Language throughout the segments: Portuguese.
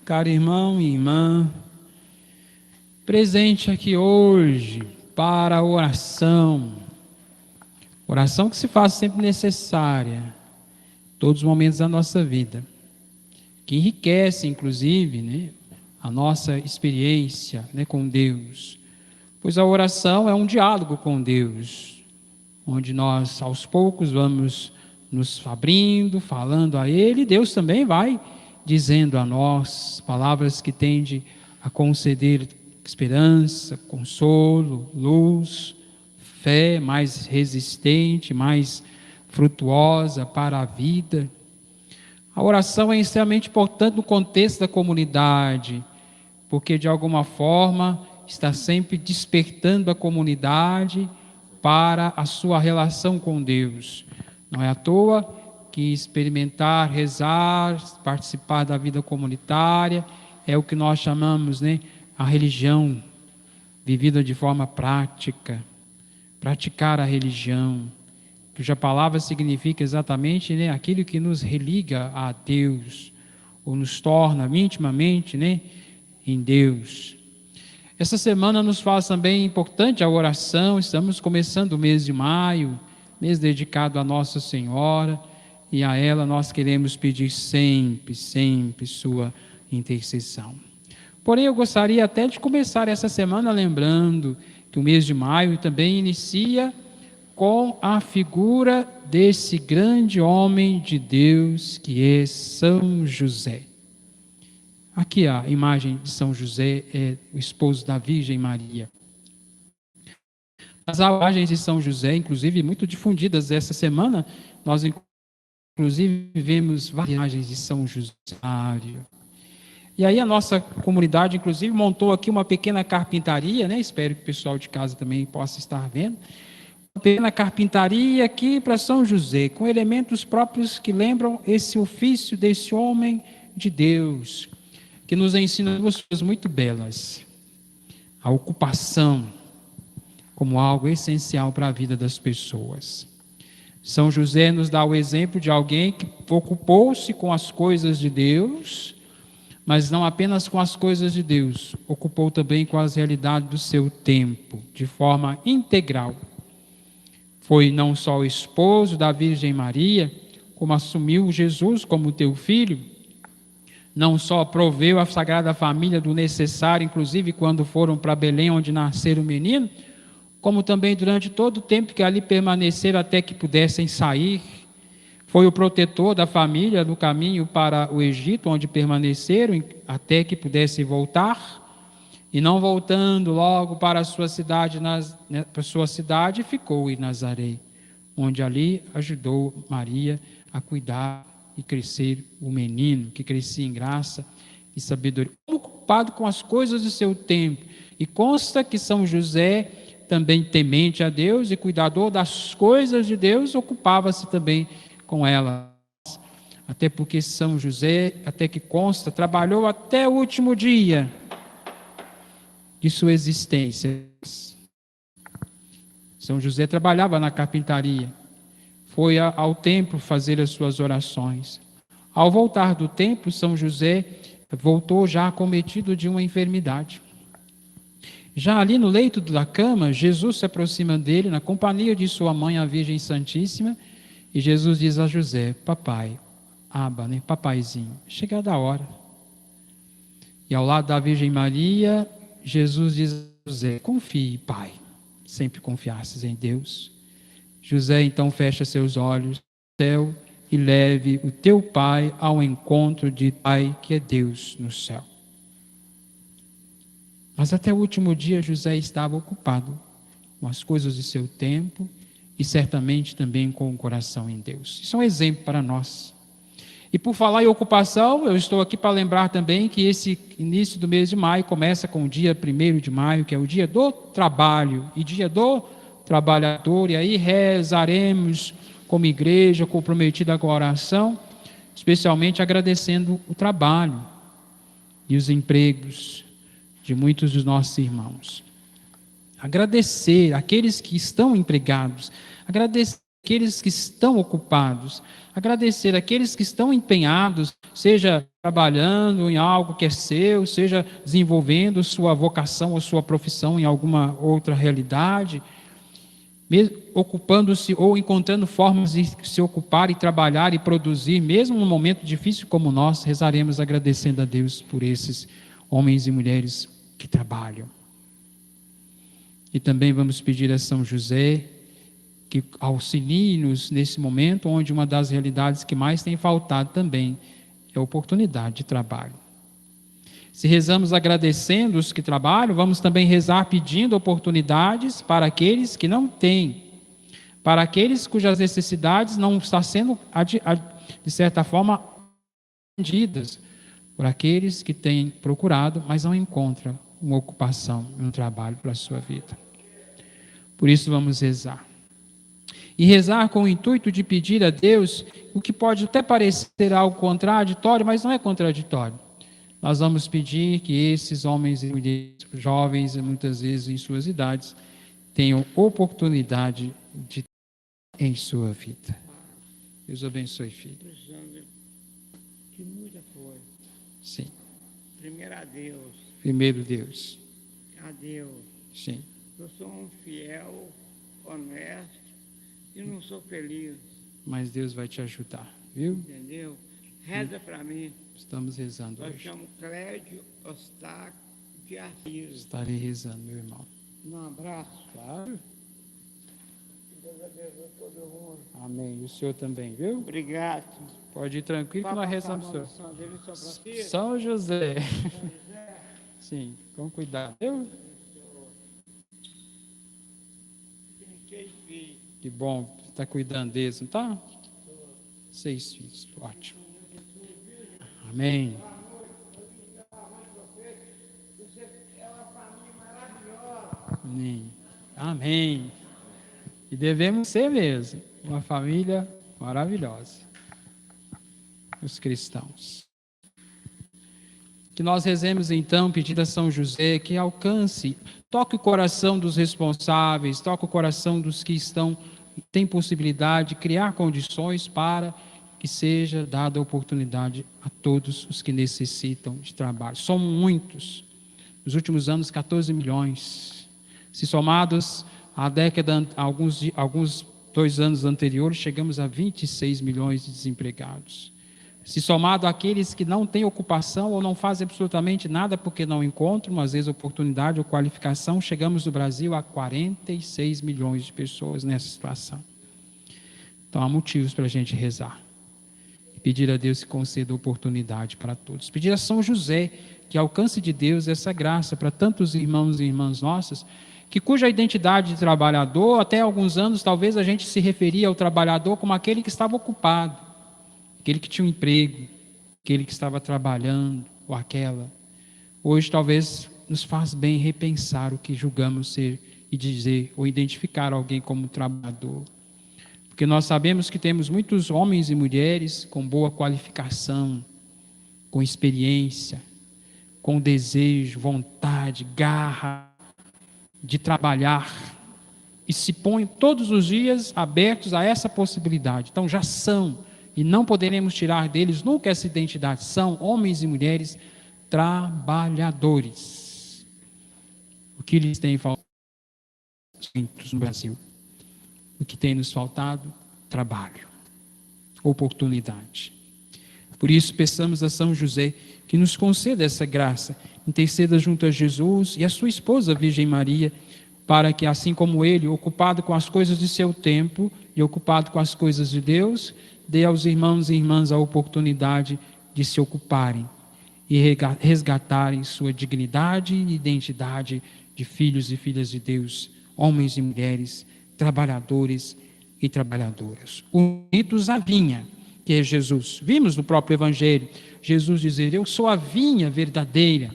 Caro irmão e irmã, presente aqui hoje para a oração que se faz sempre necessária, em todos os momentos da nossa vida, que enriquece inclusive, a nossa experiência, com Deus, pois a oração é um diálogo com Deus, onde nós aos poucos vamos nos abrindo, falando a Ele, e Deus também vai dizendo a nós palavras que tendem a conceder esperança, consolo, luz, fé mais resistente, mais frutuosa para a vida. A oração é extremamente importante no contexto da comunidade, porque de alguma forma está sempre despertando a comunidade para a sua relação com Deus. Não é à toa que experimentar, rezar, participar da vida comunitária é o que nós chamamos, a religião vivida de forma prática, praticar a religião, cuja palavra significa exatamente aquilo que nos religa a Deus, ou nos torna intimamente em Deus. Essa semana nos faz também importante a oração. Estamos começando o mês de maio, mês dedicado a Nossa Senhora, e a ela nós queremos pedir sempre, sempre sua intercessão. Porém, eu gostaria até de começar essa semana lembrando que o mês de maio também inicia com a figura desse grande homem de Deus que é São José. Aqui a imagem de São José, é o esposo da Virgem Maria. As imagens de São José, inclusive muito difundidas essa semana, nós inclusive vemos várias imagens de São José. E aí a nossa comunidade, inclusive, montou aqui uma pequena carpintaria, espero que o pessoal de casa também possa estar vendo. Uma pequena carpintaria aqui para São José, com elementos próprios que lembram esse ofício desse homem de Deus, que nos ensina duas coisas muito belas: a ocupação como algo essencial para a vida das pessoas. São José nos dá o exemplo de alguém que ocupou-se com as coisas de Deus, mas não apenas com as coisas de Deus, ocupou também com as realidades do seu tempo, de forma integral. Foi não só o esposo da Virgem Maria, como assumiu Jesus como teu filho, não só proveu a Sagrada Família do necessário, inclusive quando foram para Belém, onde nasceu o menino, como também durante todo o tempo que ali permaneceram até que pudessem sair. Foi o protetor da família no caminho para o Egito, onde permaneceram até que pudessem voltar, e não voltando logo para a sua cidade, ficou em Nazaré, onde ali ajudou Maria a cuidar e crescer o menino, que crescia em graça e sabedoria, ocupado com as coisas do seu tempo. E consta que São José, também temente a Deus e cuidador das coisas de Deus, ocupava-se também com elas. Até porque São José, até que consta, trabalhou até o último dia de sua existência. São José trabalhava na carpintaria, foi ao templo fazer as suas orações. Ao voltar do templo, São José voltou já acometido de uma enfermidade. Já ali no leito da cama, Jesus se aproxima dele, na companhia de sua mãe, a Virgem Santíssima, e Jesus diz a José: papai, papaizinho, chegada a hora. E ao lado da Virgem Maria, Jesus diz a José: confie, pai, sempre confiasses em Deus. José então fecha seus olhos no céu e leve o teu pai ao encontro de Pai, que é Deus no céu. Mas até o último dia José estava ocupado com as coisas de seu tempo e certamente também com o coração em Deus. Isso é um exemplo para nós. E por falar em ocupação, eu estou aqui para lembrar também que esse início do mês de maio começa com o dia 1º de maio, que é o dia do trabalho e dia do trabalhador. E aí rezaremos como igreja, comprometida com a oração, especialmente agradecendo o trabalho e os empregos de muitos dos nossos irmãos. Agradecer aqueles que estão empregados, agradecer aqueles que estão ocupados, agradecer aqueles que estão empenhados, seja trabalhando em algo que é seu, seja desenvolvendo sua vocação ou sua profissão em alguma outra realidade, ocupando-se ou encontrando formas de se ocupar e trabalhar e produzir, mesmo num momento difícil como nós, rezaremos agradecendo a Deus por esses homens e mulheres que trabalham. E também vamos pedir a São José que auxilie-nos nesse momento, onde uma das realidades que mais tem faltado também é a oportunidade de trabalho. Se rezamos agradecendo os que trabalham, vamos também rezar pedindo oportunidades para aqueles que não têm, para aqueles cujas necessidades não estão sendo, de certa forma, atendidas, por aqueles que têm procurado, mas não encontram uma ocupação, um trabalho para a sua vida. Por isso vamos rezar. E rezar com o intuito de pedir a Deus o que pode até parecer algo contraditório, mas não é contraditório. Nós vamos pedir que esses homens e mulheres, jovens, muitas vezes em suas idades, tenham oportunidade de em sua vida. Deus abençoe, filho. Que muita coisa. Sim. Primeiro a Deus. Primeiro Deus. A Deus. Sim. Eu sou um fiel, honesto e não sou feliz. Mas Deus vai te ajudar, viu? Entendeu? Reza para mim. Estamos rezando Eu hoje. chamo Clédio Ostáquio de Assis. Estarei rezando, meu irmão. Um abraço. Claro. Deus abençoe todo mundo. Amém. E o senhor também, viu? Obrigado. Pode ir tranquilo que nós rezamos, senhor. São José. Sim, com cuidado. Eu? Que bom, está cuidando deles, não está? 6 filhos, ótimo. Amém. Amém. Amém. E devemos ser mesmo uma família maravilhosa. Os cristãos. Que nós rezemos então, pedindo a São José que alcance, toque o coração dos responsáveis, toque o coração dos que têm possibilidade de criar condições para que seja dada a oportunidade a todos os que necessitam de trabalho. São muitos. Nos últimos anos, 14 milhões. Se somados à década, alguns 2 anos anteriores, chegamos a 26 milhões de desempregados. Se somado àqueles que não têm ocupação ou não fazem absolutamente nada porque não encontram, às vezes, oportunidade ou qualificação, chegamos no Brasil a 46 milhões de pessoas nessa situação. Então, há motivos para a gente rezar. E pedir a Deus que conceda oportunidade para todos. Pedir a São José que alcance de Deus essa graça para tantos irmãos e irmãs nossas, que cuja identidade de trabalhador, até alguns anos, talvez a gente se referia ao trabalhador como aquele que estava ocupado, aquele que tinha um emprego, aquele que estava trabalhando, ou aquela. Hoje talvez nos faz bem repensar o que julgamos ser e dizer, ou identificar alguém como trabalhador. Porque nós sabemos que temos muitos homens e mulheres com boa qualificação, com experiência, com desejo, vontade, garra de trabalhar, e se põem todos os dias abertos a essa possibilidade. Então já são, e não poderemos tirar deles nunca essa identidade, são homens e mulheres trabalhadores. O que lhes tem faltado no Brasil? O que tem nos faltado? Trabalho, oportunidade. Por isso peçamos a São José que nos conceda essa graça, interceda junto a Jesus e a sua esposa, a Virgem Maria, para que, assim como ele, ocupado com as coisas de seu tempo e ocupado com as coisas de Deus, dê aos irmãos e irmãs a oportunidade de se ocuparem e resgatarem sua dignidade e identidade de filhos e filhas de Deus, homens e mulheres, trabalhadores e trabalhadoras. Unidos à vinha, que é Jesus. Vimos no próprio Evangelho, Jesus dizer, eu sou a vinha verdadeira.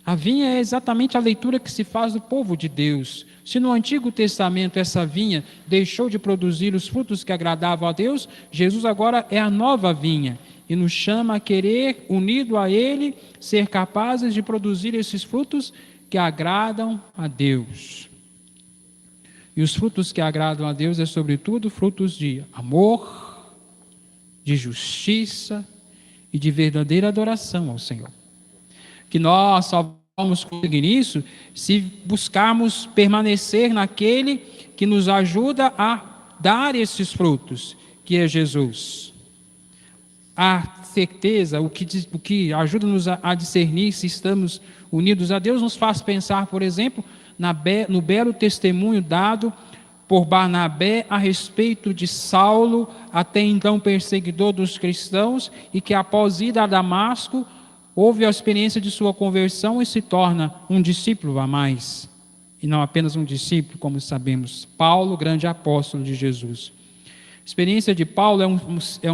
A vinha é exatamente a leitura que se faz do povo de Deus. Se no Antigo Testamento essa vinha deixou de produzir os frutos que agradavam a Deus, Jesus agora é a nova vinha e nos chama a querer, unido a Ele, ser capazes de produzir esses frutos que agradam a Deus. E os frutos que agradam a Deus é, sobretudo, frutos de amor, de justiça e de verdadeira adoração ao Senhor. Que nós só vamos conseguir isso se buscarmos permanecer naquele que nos ajuda a dar esses frutos, que é Jesus. A certeza, o que ajuda-nos a discernir se estamos unidos a Deus, nos faz pensar, por exemplo, no belo testemunho dado por Barnabé a respeito de Saulo, até então perseguidor dos cristãos, e que após ir a Damasco, houve a experiência de sua conversão e se torna um discípulo a mais. E não apenas um discípulo, como sabemos, Paulo, grande apóstolo de Jesus. A experiência de Paulo é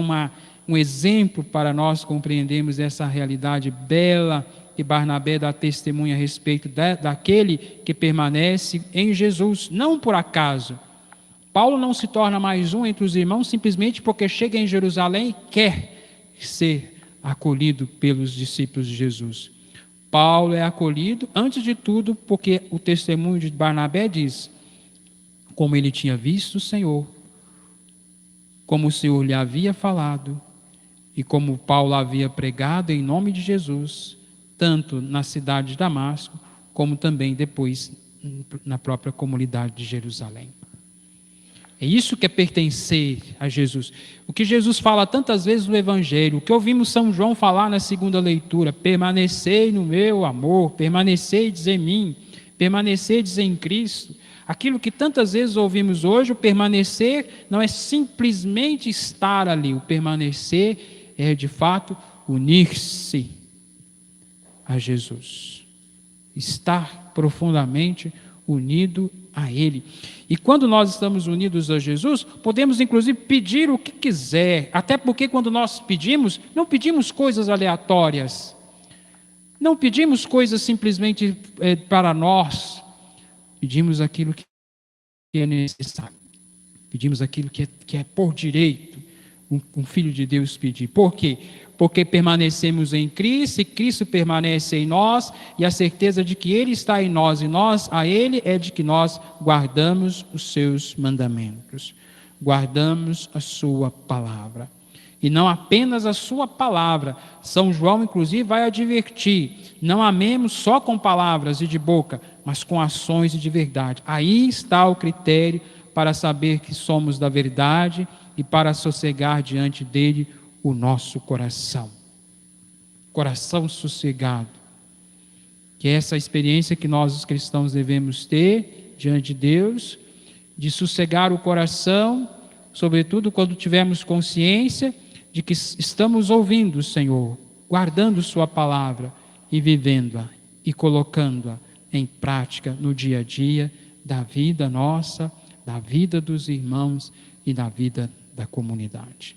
um exemplo para nós compreendermos essa realidade bela que Barnabé dá testemunha a respeito daquele que permanece em Jesus, não por acaso. Paulo não se torna mais um entre os irmãos simplesmente porque chega em Jerusalém e quer ser acolhido pelos discípulos de Jesus. Paulo é acolhido, antes de tudo, porque o testemunho de Barnabé diz, como ele tinha visto o Senhor, como o Senhor lhe havia falado, e como Paulo havia pregado em nome de Jesus, tanto na cidade de Damasco, como também depois na própria comunidade de Jerusalém. É isso que é pertencer a Jesus. O que Jesus fala tantas vezes no Evangelho, o que ouvimos São João falar na segunda leitura, permanecei no meu amor, permaneceis em mim, permaneceis em Cristo. Aquilo que tantas vezes ouvimos hoje, o permanecer não é simplesmente estar ali, o permanecer é de fato unir-se a Jesus, estar profundamente unido a Ele. E quando nós estamos unidos a Jesus, podemos inclusive pedir o que quiser, até porque quando nós pedimos, não pedimos coisas aleatórias, não pedimos coisas simplesmente para nós, pedimos aquilo que é necessário, pedimos aquilo que é por direito, um filho de Deus pedir. Por quê? Porque permanecemos em Cristo, e Cristo permanece em nós, e a certeza de que Ele está em nós e nós a Ele é de que nós guardamos os seus mandamentos, guardamos a sua palavra. E não apenas a sua palavra, São João inclusive vai advertir, não amemos só com palavras e de boca, mas com ações e de verdade. Aí está o critério para saber que somos da verdade e para sossegar diante dele o nosso coração. Coração sossegado. Que é essa experiência que nós os cristãos devemos ter diante de Deus, de sossegar o coração, sobretudo quando tivermos consciência de que estamos ouvindo o Senhor, guardando sua palavra e vivendo-a e colocando-a em prática no dia a dia da vida nossa, da vida dos irmãos e da vida da comunidade.